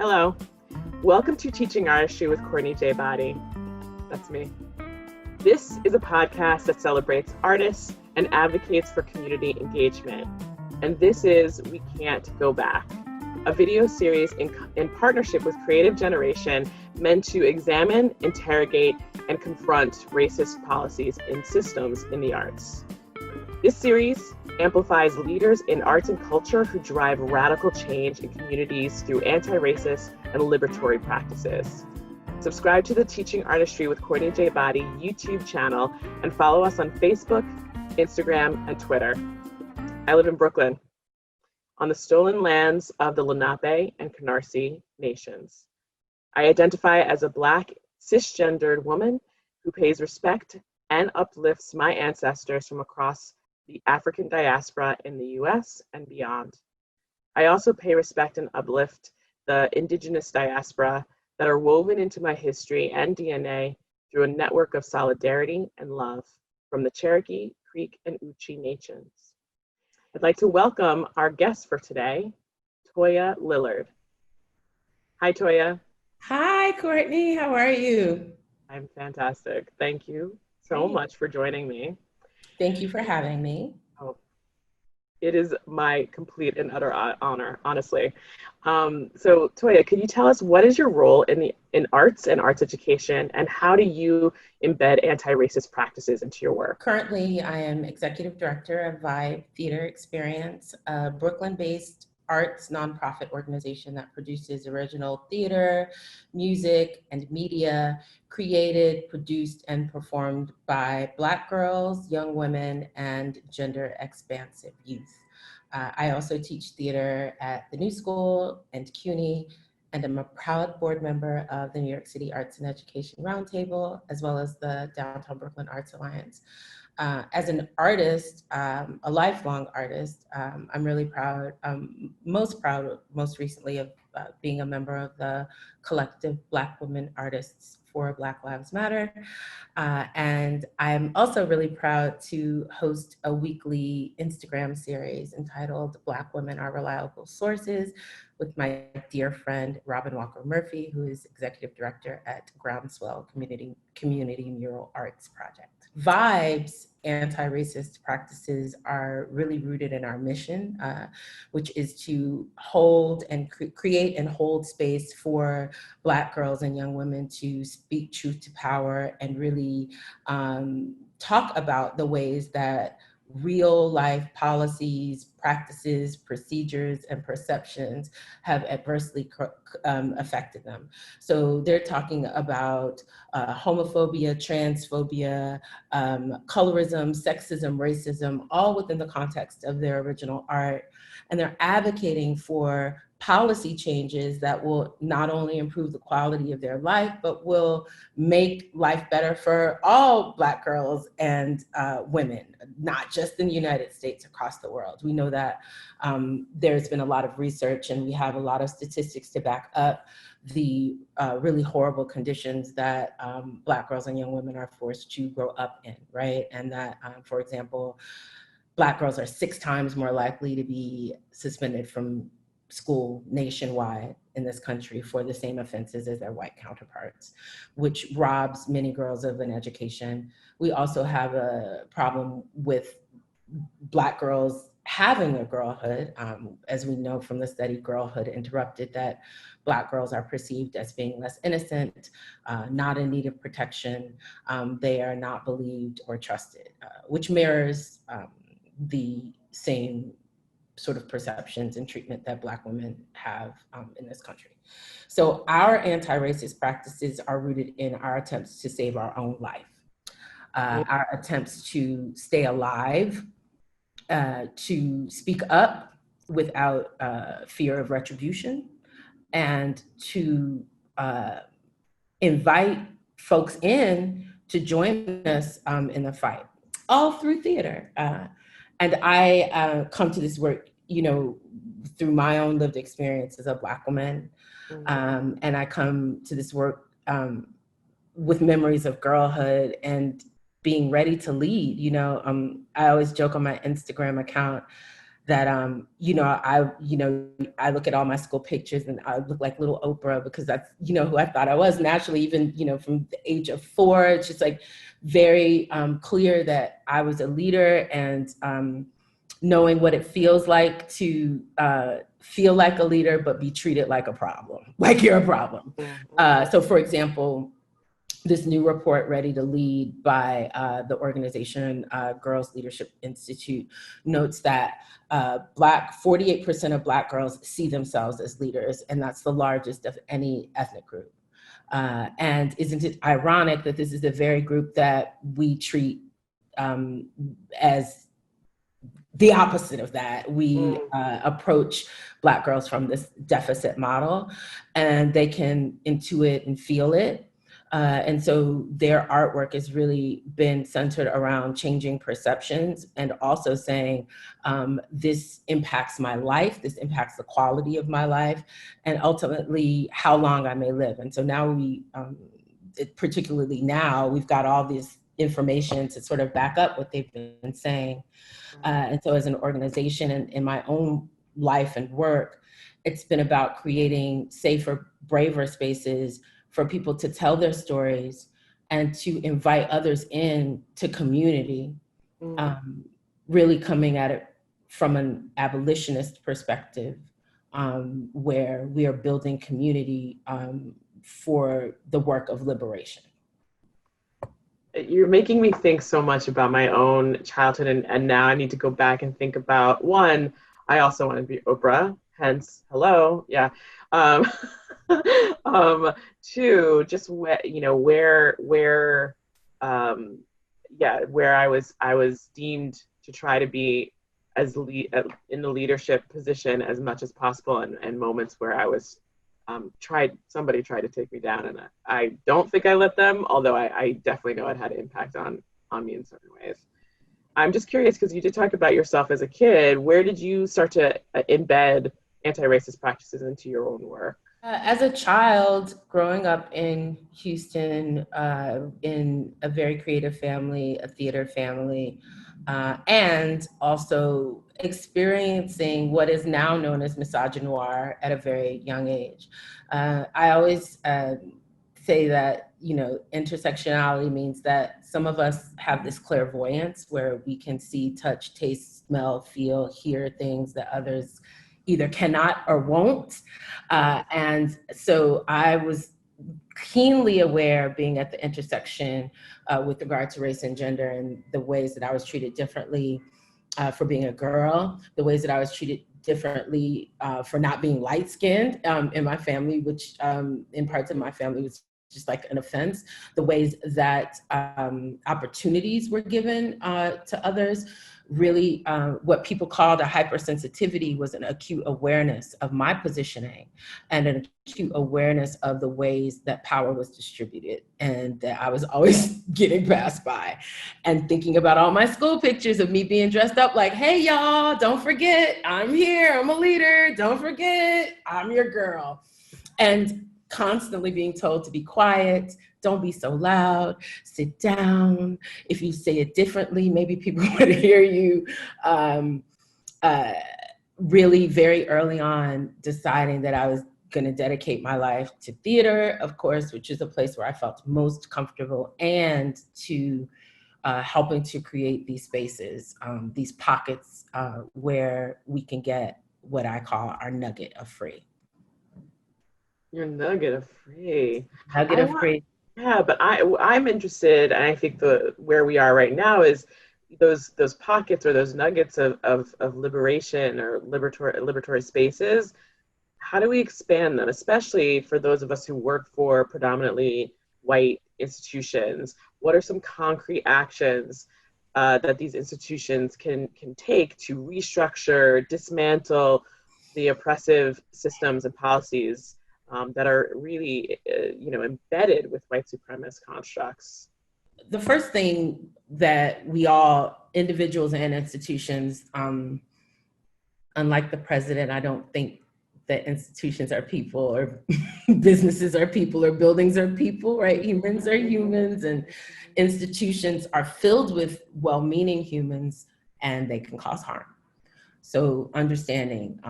Hello. Welcome to Teaching Artistry with Courtney J. Boddie. That's me. This is a podcast that celebrates artists and advocates for community engagement. And this is We Can't Go Back, a video series in partnership with Creative Generation meant to examine, interrogate, and confront racist policies and systems in the arts. This series amplifies leaders in arts and culture who drive radical change in communities through anti-racist and liberatory practices. Subscribe to the Teaching Artistry with Courtney J. Boddie YouTube channel and follow us on Facebook, Instagram, and Twitter. I live in Brooklyn, on the stolen lands of the Lenape and Canarsie nations. I identify as a Black, cisgendered woman who pays respect and uplifts my ancestors from across the African diaspora in the US and beyond. I also pay respect and uplift the indigenous diaspora that are woven into my history and DNA through a network of solidarity and love from the Cherokee, Creek, and Uchi nations. I'd like to welcome our guest for today, Toya Lillard. Hi, Toya. Hi, Courtney. How are you? I'm fantastic. Thank you so much for joining me. Thank you for having me. Oh, it is my complete and utter honor, honestly. So Toya, could you tell us what is your role in arts and arts education, and how do you embed anti-racist practices into your work? Currently, I am executive director of Vibe Theater Experience, a Brooklyn-based arts nonprofit organization that produces original theater, music, and media created, produced, and performed by Black girls, young women, and gender expansive youth. I also teach theater at the New School and CUNY, and I'm a proud board member of the New York City Arts and Education Roundtable, as well as the Downtown Brooklyn Arts Alliance. As an artist, a lifelong artist, I'm really proud, most recently of being a member of the collective Black Women Artists for Black Lives Matter. And I'm also really proud to host a weekly Instagram series entitled Black Women Are Reliable Sources with my dear friend, Robin Walker Murphy, who is executive director at Groundswell Community Mural Arts Project. Vibe's anti-racist practices are really rooted in our mission, which is to hold and create and hold space for Black girls and young women to speak truth to power and really talk about the ways that real life policies, practices, procedures, and perceptions have adversely affected them. So they're talking about homophobia, transphobia, colorism, sexism, racism, all within the context of their original art. And they're advocating for policy changes that will not only improve the quality of their life, but will make life better for all Black girls and women, not just in the United States, across the world. We know that there's been a lot of research and we have a lot of statistics to back up the really horrible conditions that Black girls and young women are forced to grow up in, right? And that, for example, Black girls are 6 times more likely to be suspended from school nationwide in this country for the same offenses as their white counterparts, which robs many girls of an education. We also have a problem with Black girls having a girlhood. As we know from the study Girlhood Interrupted, that Black girls are perceived as being less innocent, not in need of protection. They are not believed or trusted, which mirrors the same sort of perceptions and treatment that Black women have in this country. So our anti-racist practices are rooted in our attempts to save our own life, our attempts to stay alive, to speak up without fear of retribution, and to invite folks in to join us in the fight, all through theater. And I come to this work, through my own lived experience as a Black woman. And I come to this work with memories of girlhood and being ready to lead. I always joke on my Instagram account that, I look at all my school pictures and I look like little Oprah because that's, who I thought I was naturally, even, from the age of 4. It's just like very clear that I was a leader, and knowing what it feels like to feel like a leader, but be treated like a problem, like you're a problem. So for example, this new report, Ready to Lead, by the organization Girls Leadership Institute, notes that 48% of Black girls see themselves as leaders, and that's the largest of any ethnic group. And isn't it ironic that this is the very group that we treat as the opposite of that? We approach Black girls from this deficit model, and they can intuit and feel it. And so their artwork has really been centered around changing perceptions and also saying, this impacts my life, this impacts the quality of my life, and ultimately how long I may live. And so now particularly now, we've got all this information to sort of back up what they've been saying. And so as an organization and in my own life and work, it's been about creating safer, braver spaces for people to tell their stories and to invite others in to community, really coming at it from an abolitionist perspective, where we are building community for the work of liberation. You're making me think so much about my own childhood, and now I need to go back and think about, one, I also want to be Oprah, hence, hello, yeah. Two, just where I was deemed to try to be in the leadership position as much as possible, and moments where I was somebody tried to take me down, and I don't think I let them, although I definitely know it had an impact on me in certain ways. I'm just curious, because you did talk about yourself as a kid. Where did you start to embed anti-racist practices into your own work? As a child, growing up in Houston, in a very creative family, a theater family, and also experiencing what is now known as misogynoir at a very young age. I always say that, intersectionality means that some of us have this clairvoyance where we can see, touch, taste, smell, feel, hear things that others either cannot or won't. And so I was keenly aware, being at the intersection with regard to race and gender, and the ways that I was treated differently for being a girl, the ways that I was treated differently for not being light-skinned in my family, which in parts of my family was just like an offense, the ways that opportunities were given to others. Really, what people called a hypersensitivity was an acute awareness of my positioning and an acute awareness of the ways that power was distributed and that I was always getting passed by, and thinking about all my school pictures of me being dressed up like, hey, y'all, don't forget, I'm here, I'm a leader, don't forget, I'm your girl. And constantly being told to be quiet, don't be so loud, sit down. If you say it differently, maybe people would hear you. Really very early on deciding that I was going to dedicate my life to theater, of course, which is a place where I felt most comfortable, and to helping to create these spaces, these pockets where we can get what I call our nugget of free. Your nugget of free. Nugget of free. Yeah, but I'm interested, and I think where we are right now is those pockets or those nuggets of liberation or liberatory spaces. How do we expand them, especially for those of us who work for predominantly white institutions? What are some concrete actions that these institutions can take to restructure, dismantle the oppressive systems and policies that are really, embedded with white supremacist constructs? The first thing that we all, individuals and institutions, unlike the president, I don't think that institutions are people, or businesses are people, or buildings are people, right? Humans are humans, and institutions are filled with well-meaning humans, and they can cause harm. So understanding,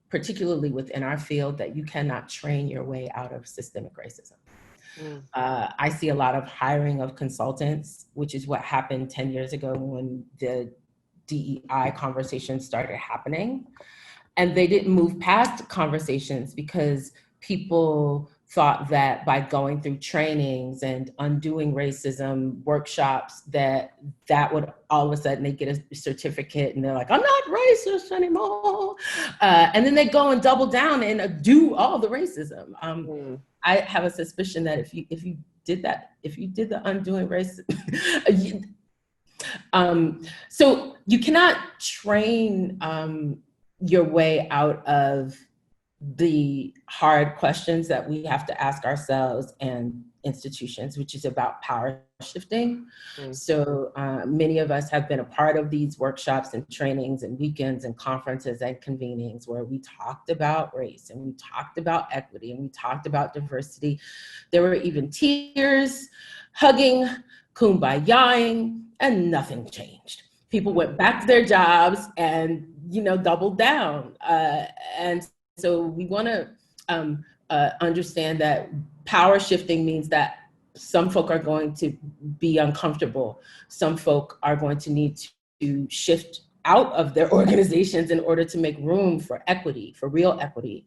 particularly within our field, that you cannot train your way out of systemic racism. I see a lot of hiring of consultants, which is what happened 10 years ago when the DEI conversation started happening. And they didn't move past conversations because people thought that by going through trainings and undoing racism workshops, that would all of a sudden they get a certificate and they're like, I'm not racist anymore. And then they go and double down and do all the racism. I have a suspicion that if you did that, if you did the undoing racism, so you cannot train your way out of the hard questions that we have to ask ourselves and institutions, which is about power shifting. So many of us have been a part of these workshops and trainings and weekends and conferences and convenings where we talked about race and we talked about equity and we talked about diversity. There were even tears, hugging, kumbayaing, and nothing changed. People went back to their jobs and, doubled down. And so we want to understand that power shifting means that some folk are going to be uncomfortable. Some folk are going to need to shift out of their organizations in order to make room for equity, for real equity.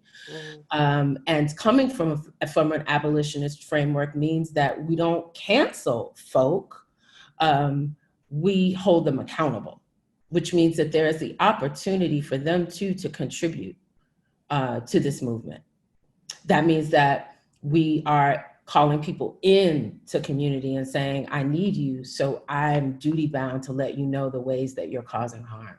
And coming from an abolitionist framework means that we don't cancel folk, we hold them accountable, which means that there is the opportunity for them too to contribute to this movement. That means that we are calling people in to community and saying, I need you, so I'm duty bound to let you know the ways that you're causing harm.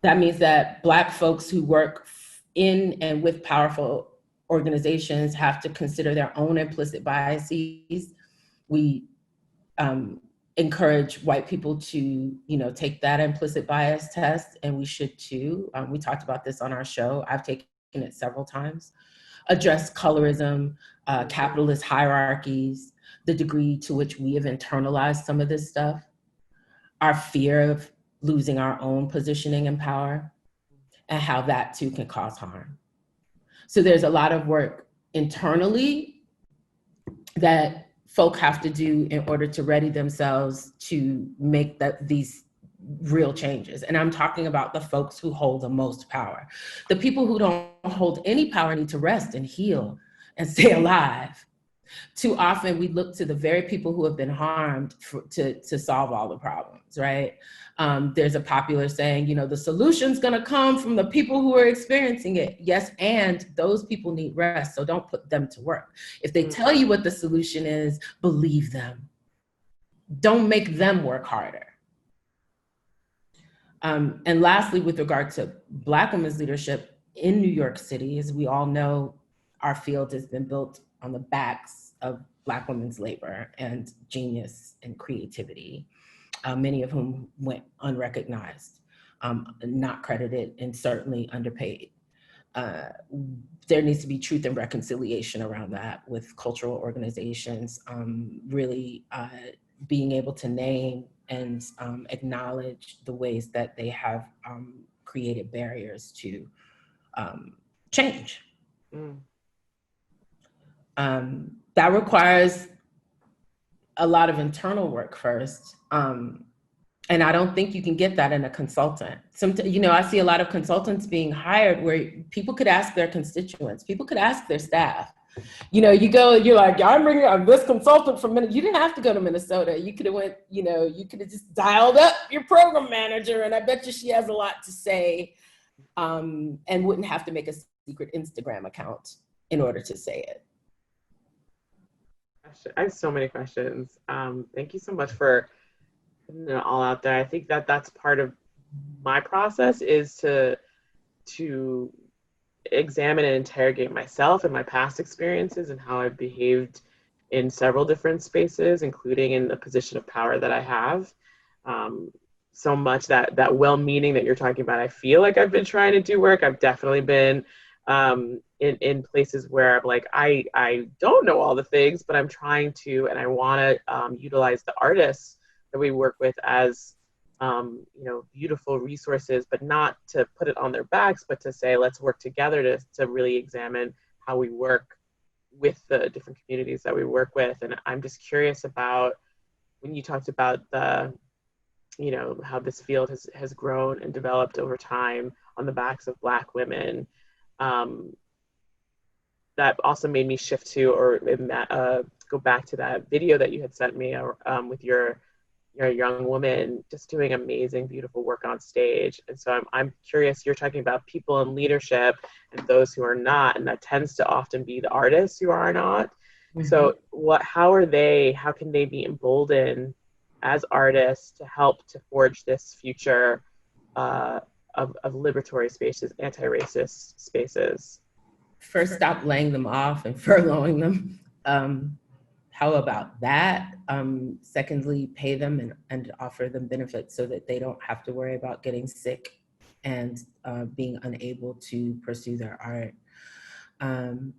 That means that Black folks who work in and with powerful organizations have to consider their own implicit biases. We encourage white people to, take that implicit bias test, and we should too. We talked about this on our show. I've taken it several times. Address colorism, capitalist hierarchies, the degree to which we have internalized some of this stuff, our fear of losing our own positioning and power, and how that too can cause harm. So there's a lot of work internally that folk have to do in order to ready themselves to make these real changes. And I'm talking about the folks who hold the most power. The people who don't hold any power need to rest and heal and stay alive. Too often we look to the very people who have been harmed to solve all the problems, right? There's a popular saying, the solution's gonna come from the people who are experiencing it. Yes, and those people need rest, so don't put them to work. If they tell you what the solution is, believe them. Don't make them work harder. And lastly, with regard to Black women's leadership in New York City, as we all know, our field has been built on the backs of Black women's labor and genius and creativity, many of whom went unrecognized, not credited, and certainly underpaid. There needs to be truth and reconciliation around that with cultural organizations, really being able to name and acknowledge the ways that they have created barriers to change. That requires a lot of internal work first. And I don't think you can get that in a consultant. I see a lot of consultants being hired where people could ask their constituents, people could ask their staff. You go, you're like, I'm bringing this consultant from Minnesota. You didn't have to go to Minnesota. You could have went, you could have just dialed up your program manager, and I bet you she has a lot to say, and wouldn't have to make a secret Instagram account in order to say it. I have so many questions. Thank you so much for putting it all out there. I think that that's part of my process, is to examine and interrogate myself and my past experiences and how I've behaved in several different spaces, including in the position of power that I have. So much that well-meaning that you're talking about, I feel like I've been trying to do work. I've definitely been in places where I'm like, I don't know all the things, but I'm trying to, and I want to utilize the artists that we work with as beautiful resources, but not to put it on their backs, but to say, let's work together to really examine how we work with the different communities that we work with. And I'm just curious about when you talked about how this field has grown and developed over time on the backs of Black women. That also made me shift to, go back to that video that you had sent me with your young woman just doing amazing, beautiful work on stage. And so I'm curious, you're talking about people in leadership and those who are not, and that tends to often be the artists who are not. Mm-hmm. So how can they be emboldened as artists to help to forge this future of liberatory spaces, anti-racist spaces? First, stop laying them off and furloughing them. How about that? Secondly, pay them and offer them benefits so that they don't have to worry about getting sick and being unable to pursue their art.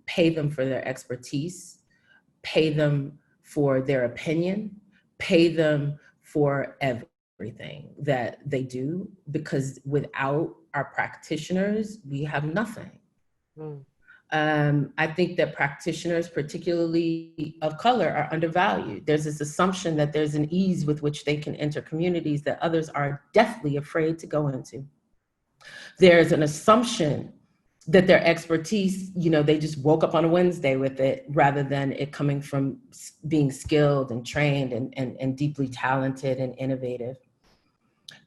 Pay them for their expertise, pay them for their opinion, pay them for everything that they do, because without our practitioners, we have nothing. Mm. I think that practitioners, particularly of color, are undervalued. There's this assumption that there's an ease with which they can enter communities that others are deathly afraid to go into. There's an assumption that their expertise, they just woke up on a Wednesday with it, rather than it coming from being skilled and trained and deeply talented and innovative.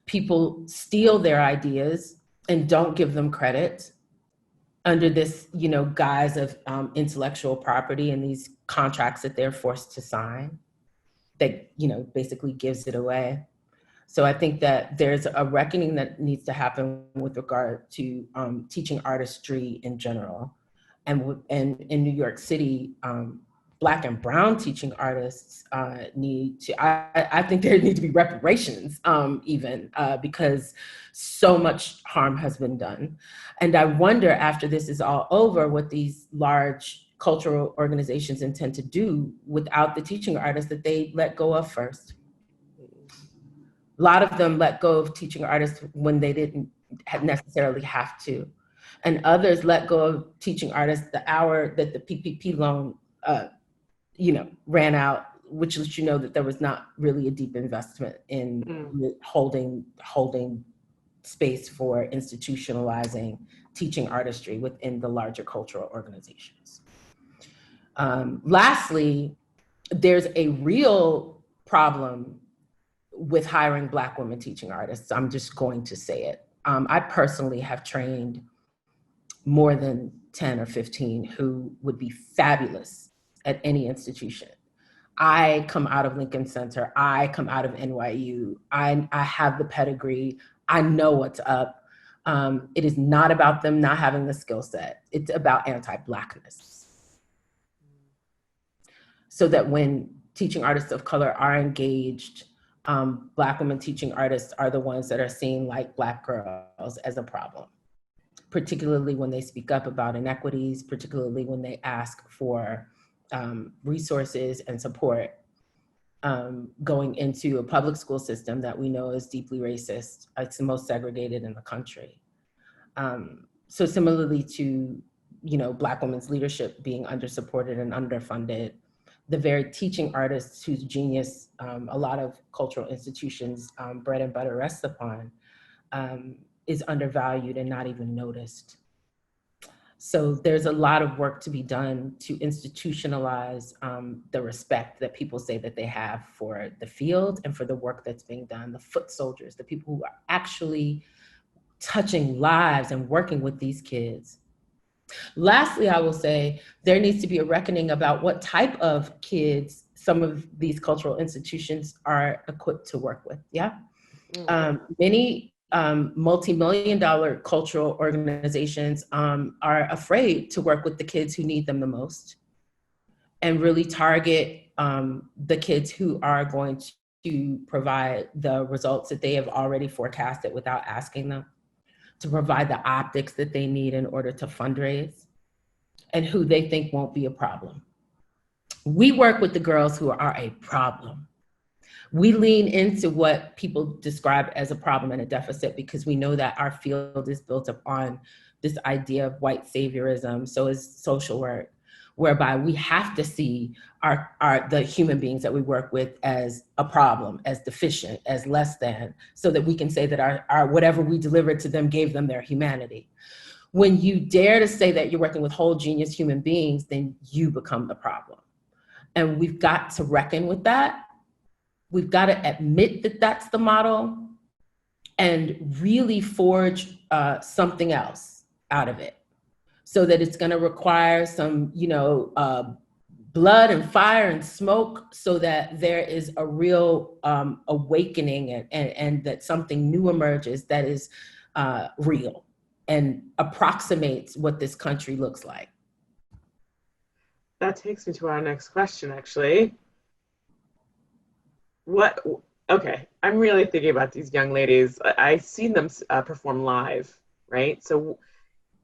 People steal their ideas and don't give them credit under this, guise of intellectual property and these contracts that they're forced to sign that, basically gives it away. So I think that there's a reckoning that needs to happen with regard to teaching artistry in general. And in New York City, Black and Brown teaching artists need to, I think there need to be reparations because so much harm has been done. And I wonder, after this is all over, what these large cultural organizations intend to do without the teaching artists that they let go of first. A lot of them let go of teaching artists when they didn't necessarily have to. And others let go of teaching artists the hour that the PPP loan ran out, which lets you know that there was not really a deep investment in holding space for institutionalizing teaching artistry within the larger cultural organizations. Lastly, there's a real problem with hiring Black women teaching artists. I'm just going to say it. I personally have trained more than 10 or 15 who would be fabulous at any institution. I come out of Lincoln Center. I come out of NYU. I have the pedigree. I know what's up. It is not about them not having the skill set. It's about anti-Blackness. So that when teaching artists of color are engaged, Black women teaching artists are the ones that are seen like Black girls as a problem, particularly when they speak up about inequities, particularly when they ask for resources and support going into a public school system that we know is deeply racist. It's the most segregated in the country. So similarly to, Black women's leadership being under-supported and underfunded, the very teaching artists whose genius a lot of cultural institutions bread and butter rests upon is undervalued and not even noticed. So there's a lot of work to be done to institutionalize the respect that people say that they have for the field and for the work that's being done, the foot soldiers, the people who are actually touching lives and working with these kids. Lastly, I will say there needs to be a reckoning about what type of kids some of these cultural institutions are equipped to work with, yeah? Many multi-million-dollar cultural organizations are afraid to work with the kids who need them the most and really target the kids who are going to provide the results that they have already forecasted without asking them, to provide the optics that they need in order to fundraise, and who they think won't be a problem. We work with the girls who are a problem. We lean into what people describe as a problem and a deficit because we know that our field is built upon this idea of white saviorism. So is social work, whereby we have to see the human beings that we work with as a problem, as deficient, as less than, so that we can say that our whatever we delivered to them gave them their humanity. When you dare to say that you're working with whole genius human beings, then you become the problem. And we've got to reckon with that. We've got to admit that that's the model and really forge something else out of it, so that it's going to require some, blood and fire and smoke, so that there is a real awakening and that something new emerges that is real and approximates what this country looks like. That takes me to our next question, actually. Okay, I'm really thinking about these young ladies. I've seen them perform live, right? So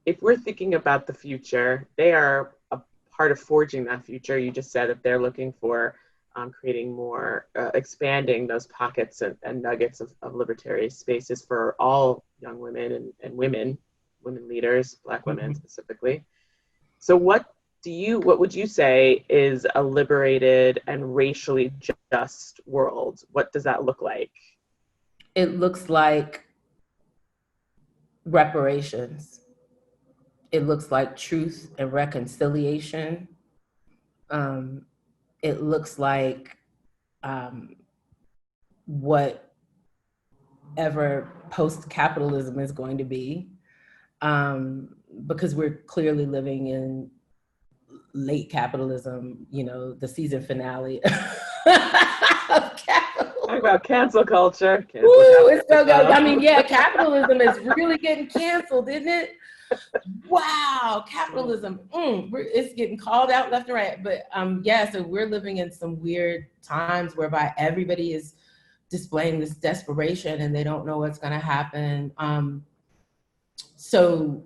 if we're thinking about the future, they are a part of forging that future. You just said that they're looking for creating more, expanding those pockets and nuggets of libertarian spaces for all young women and women leaders, Black women specifically. So what would you say is a liberated and racially just world? What does that look like? It looks like reparations. It looks like truth and reconciliation. It looks like whatever post-capitalism is going to be, because we're clearly living in late capitalism, the season finale of capitalism. Talk about cancel culture. It's so good. I mean, yeah, capitalism is really getting canceled, isn't it? Wow, capitalism, it's getting called out left and right. But so we're living in some weird times whereby everybody is displaying this desperation and they don't know what's going to happen. So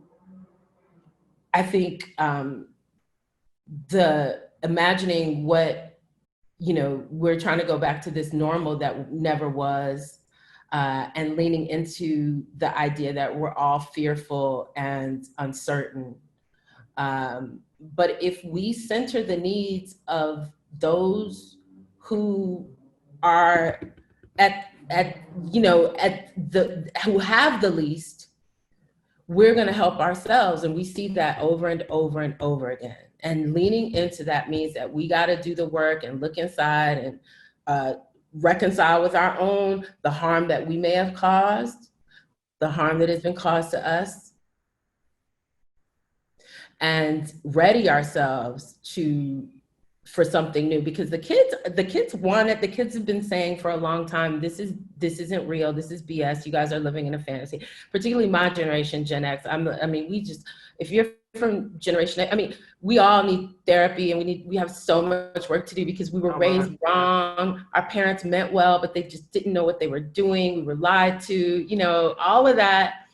I think the imagining what, we're trying to go back to this normal that never was, and leaning into the idea that we're all fearful and uncertain. But if we center the needs of those who are who have the least, we're going to help ourselves. And we see that over and over and over again. And leaning into that means that we got to do the work and look inside and reconcile with our own, the harm that we may have caused, the harm that has been caused to us, and ready ourselves for something new. Because the kids want it. The kids have been saying for a long time, this isn't real. This is BS. You guys are living in a fantasy. Particularly my generation, Gen X. If you're from Generation X, we all need therapy, and we have so much work to do because we were raised wrong. Our parents meant well, but they just didn't know what they were doing. We were lied to, all of that.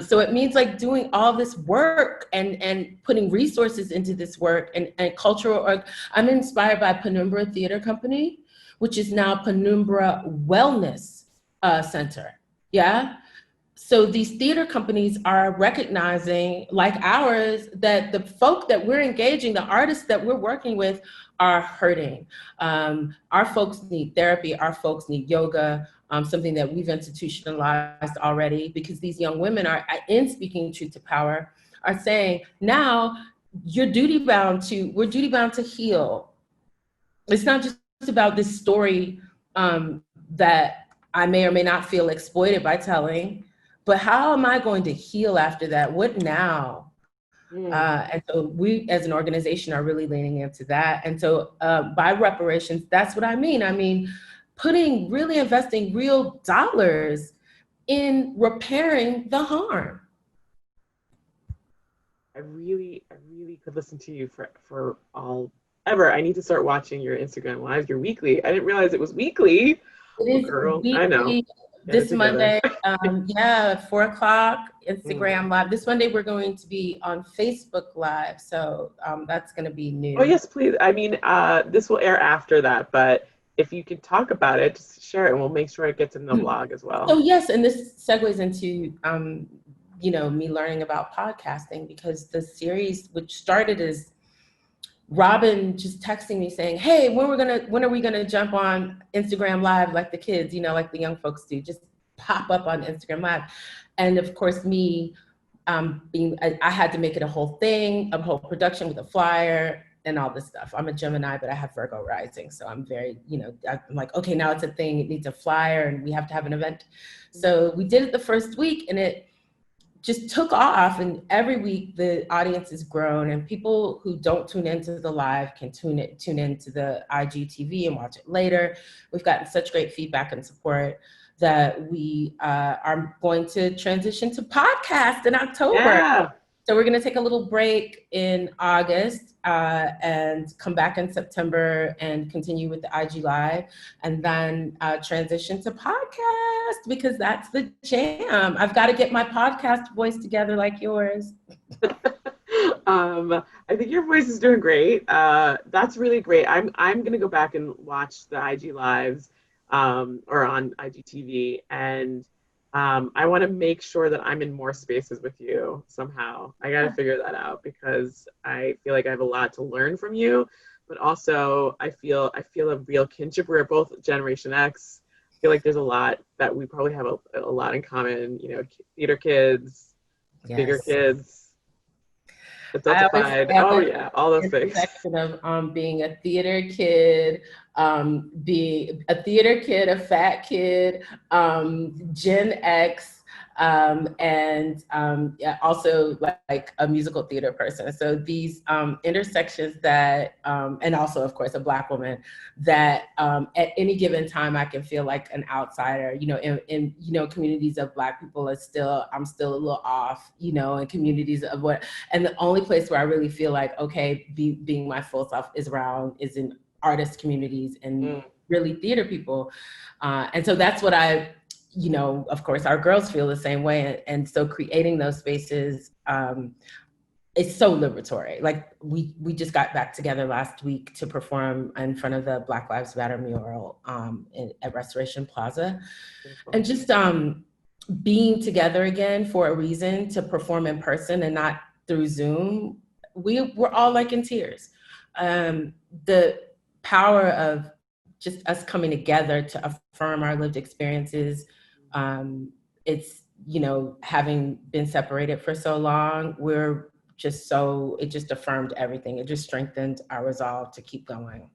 So it means like doing all this work and putting resources into this work and cultural. I'm inspired by Penumbra Theater Company, which is now Penumbra Wellness Center. Yeah. So these theater companies are recognizing, like ours, that the folk that we're engaging, the artists that we're working with, are hurting. Our folks need therapy. Our folks need yoga. Something that we've institutionalized already, because these young women are, in speaking truth to power, are saying, now we're duty bound to heal. It's not just about this story that I may or may not feel exploited by telling, but how am I going to heal after that? What now? And so we as an organization are really leaning into that. And so by reparations, that's what I mean. Really investing real dollars in repairing the harm. I really could listen to you for all ever. I need to start watching your Instagram lives, your weekly. I didn't realize it was weekly. It is girl. Weekly, I know. This Monday, 4:00 Instagram Live. This Monday we're going to be on Facebook Live, so that's going to be new. Oh yes, please. This will air after that, but if you could talk about it, just share it, and we'll make sure it gets in the blog as well. So yes, and this segues into me learning about podcasting, because the series, which started as Robin just texting me saying, hey, when are we gonna jump on Instagram Live like the kids, like the young folks do, just pop up on Instagram Live. And of course me, I had to make it a whole thing, a whole production with a flyer and all this stuff. I'm a Gemini, but I have Virgo rising. So I'm very, I'm like, okay, now it's a thing. It needs a flyer and we have to have an event. So we did it the first week and it just took off. And every week the audience has grown, and people who don't tune into the live can tune into the IGTV and watch it later. We've gotten such great feedback and support that we are going to transition to podcast in October. Yeah. So we're going to take a little break in August and come back in September and continue with the IG Live, and then transition to podcast, because that's the jam. I've got to get my podcast voice together like yours. I think your voice is doing great. That's really great. I'm going to go back and watch the IG Lives or on IGTV, and I want to make sure that I'm in more spaces with you somehow. I got to figure that out, because I feel like I have a lot to learn from you, but also I feel a real kinship. We're both Generation X. I feel like there's a lot that we probably have a lot in common, theater kids, Yes. bigger kids, adultified. Oh yeah, all those things. Of being a theater kid, being a theater kid, a fat kid, Gen X, and also like a musical theater person. So these intersections that, and also of course a Black woman, that at any given time I can feel like an outsider. In communities of Black people, I'm still a little off. In communities of and the only place where I really feel like okay, being my full self is in artist communities and really theater people, and so that's what of course our girls feel the same way, and so creating those spaces is so liberatory. Like we just got back together last week to perform in front of the Black Lives Matter mural at Restoration Plaza, and just being together again for a reason to perform in person and not through Zoom. We're all like in tears. The power of just us coming together to affirm our lived experiences. It's, having been separated for so long, it just affirmed everything. It just strengthened our resolve to keep going.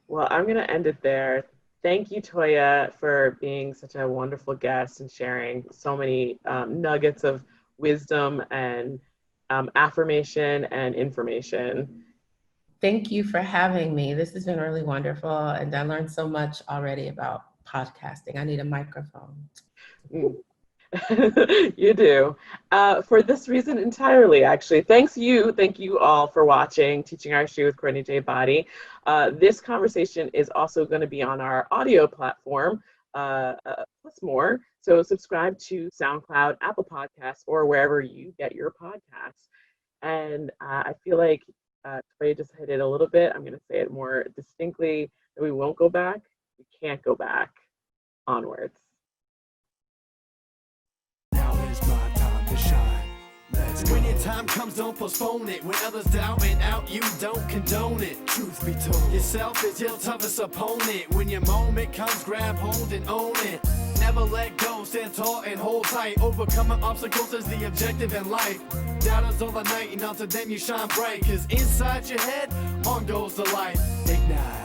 Well, I'm going to end it there. Thank you, Toya, for being such a wonderful guest and sharing so many nuggets of wisdom and affirmation and information. Thank you for having me. This has been really wonderful, and I learned so much already about podcasting. I need a microphone. You do. For this reason entirely, actually. Thank you all for watching Teaching Artistry with Courtney J. Boddie. This conversation is also going to be on our audio platform, plus more. So subscribe to SoundCloud, Apple Podcasts, or wherever you get your podcasts. And I feel like Toya just hit it a little bit. I'm going to say it more distinctly, that we won't go back. We can't go back. Onwards. Now is my time to shine. When your time comes, don't postpone it. When others doubt and out, you don't condone it. Truth be told, yourself is your toughest opponent. When your moment comes, grab hold and own it. Never let go, stand tall and hold tight. Overcoming obstacles is the objective in life. Doubters all the night, and unto them you shine bright. Cause inside your head, on goes the light. Ignite.